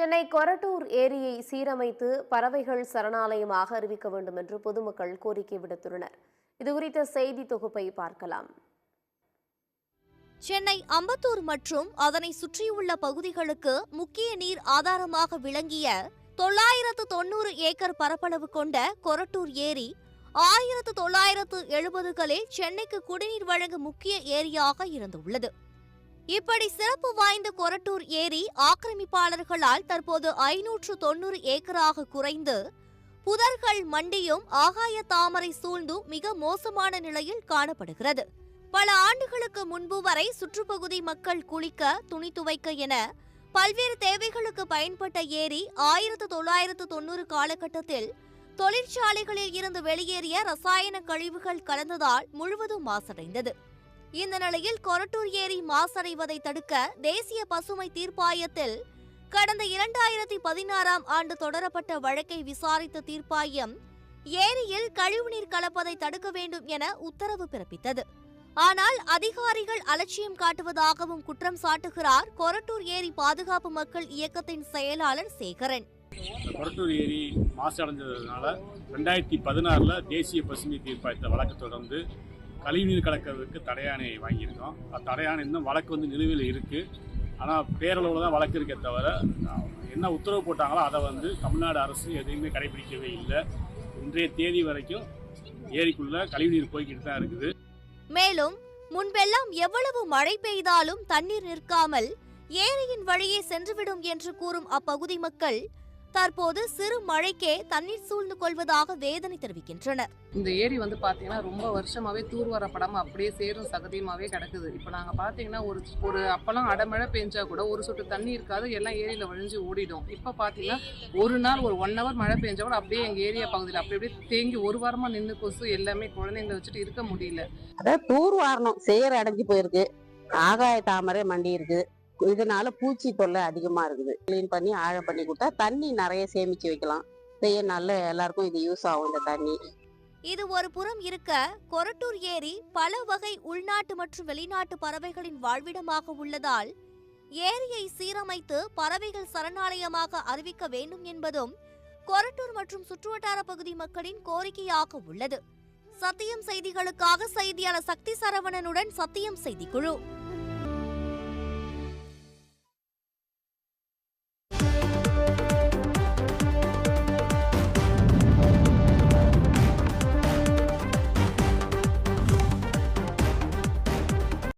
சென்னை கொரட்டூர் ஏரியை சீரமைத்து பறவைகள் சரணாலயமாக அறிவிக்க வேண்டும் என்று பொதுமக்கள் கோரிக்கை விடுத்துள்ளனர். இதுகுறித்த செய்தி தொகுப்பை பார்க்கலாம். சென்னை அம்பத்தூர் மற்றும் அதனை சுற்றியுள்ள பகுதிகளுக்கு முக்கிய நீர் ஆதாரமாக விளங்கிய 990 ஏக்கர் பரப்பளவு கொண்ட கொரட்டூர் ஏரி 1970களில் சென்னைக்கு குடிநீர் வழங்கும் முக்கிய ஏரியாக இருந்துள்ளது. இப்படி சிறப்பு வாய்ந்த கொரட்டூர் ஏரி ஆக்கிரமிப்பாளர்களால் தற்போது 590 ஏக்கராக குறைந்து புதர்கள் மண்டியும் ஆகாய தாமரை சூழ்ந்தும் மிக மோசமான நிலையில் காணப்படுகிறது. பல ஆண்டுகளுக்கு முன்பு வரை சுற்றுப்பகுதி மக்கள் குளிக்க, துணி துவைக்க என பல்வேறு தேவைகளுக்கு பயன்பட்ட ஏரி 1990 காலகட்டத்தில் தொழிற்சாலைகளில் இருந்து வெளியேறிய ரசாயன கழிவுகள் கலந்ததால் முழுவதும் மாசடைந்தது. இந்த நிலையில் கொரட்டூர் ஏரி மாசடைவதை தடுக்க தேசிய பசுமை தீர்ப்பாயத்தில் கடந்த 2016ஆம் ஆண்டு தொடரப்பட்ட வழக்கை விசாரித்த தீர்ப்பாயம் ஏரியில் கழிவுநீர் கலப்பதை தடுக்க வேண்டும் என உத்தரவு பிறப்பித்தது. ஆனால் அதிகாரிகள் அலட்சியம் காட்டுவதாகவும் குற்றம் சாட்டுகிறார் கொரட்டூர் ஏரி பாதுகாப்பு மக்கள் இயக்கத்தின் செயலாளர் சேகரன். கொரட்டூர் ஏரி மாசடைஞ்சதுனால 2016 தேசிய பசுமை தீர்ப்பாயத்தை வழக்கு தொடர்ந்து கழிவுநீர் கலக்கிறதுக்கு தடையாணை வாங்கியிருக்கோம். தடையாணை இன்னும் வழக்கு நிலுவையில் இருக்குது. ஆனால் பேரளவில் தான் வழக்கு இருக்கே தவிர என்ன உத்தரவு போட்டாங்களோ அதை தமிழ்நாடு அரசு எதையுமே கடைபிடிக்கவே இல்லை. இன்றைய தேதி வரைக்கும் ஏரிக்குள்ள கழிவுநீர் போய்கிட்டு தான் இருக்குது. மேலும் முன்பெல்லாம் எவ்வளவு மழை பெய்தாலும் தண்ணீர் நிற்காமல் ஏரியின் வழியே சென்றுவிடும் என்று கூறும் அப்பகுதி மக்கள் தற்போது சிறு மழைக்கே தண்ணீர் சூழ்ந்து கொள்வதாக வேதனை தெரிவிக்கின்றனர். இந்த ஏரி பாத்தீங்கன்னா ரொம்ப வருஷமாவே தூர்வாரப்படாம அப்படியே சேரும் சகதியுமாவே கிடக்குது. இப்ப நாங்க பாத்தீங்கன்னா ஒரு அப்பெல்லாம் அடமழை பெஞ்சா கூட ஒரு சொட்டு தண்ணி இருக்காது, எல்லாம் ஏரியில வழிஞ்சு ஓடிடும். இப்ப பாத்தீங்கன்னா ஒரு நாள் ஒரு 1 hour மழை பெஞ்சா கூட அப்படியே எங்க ஏரியா பகுதியில் அப்படியே தேங்கி ஒரு வாரமா நின்று கொசு எல்லாமே குழந்தைங்களை வச்சுட்டு இருக்க முடியல. அதாவது தூர்வாரணும், சேர் அடைஞ்சு போயிருக்கு, ஆகாய தாமரை மண்டி இருக்கு. இதனால பூச்சி தொல்லை அதிகமா இருக்குது. கிளீன் பண்ணி ஆழம் பண்ணி கொடுத்தா தண்ணி நிறைய சேமிச்சு வைக்கலாம். நல்ல எல்லாருக்கும் இது யூஸ் ஆகும் இந்த தண்ணி. இது ஒரு புறம் இருக்க, கொரட்டூர் ஏரி பல வகை உள்நாட்டு மற்றும் வெளிநாட்டு பறவைகளின் வாழ்விடமாக உள்ளதால் ஏரியை சீரமைத்து பறவைகள் சரணாலயமாக அறிவிக்க வேண்டும் என்பதும் கொரட்டூர் மற்றும் சுற்றுவட்டார பகுதி மக்களின் கோரிக்கையாக உள்ளது. சத்தியம் செய்திகளுக்காக செய்தியாளர் சக்தி சரவணனுடன் சத்தியம் செய்திக்குழு.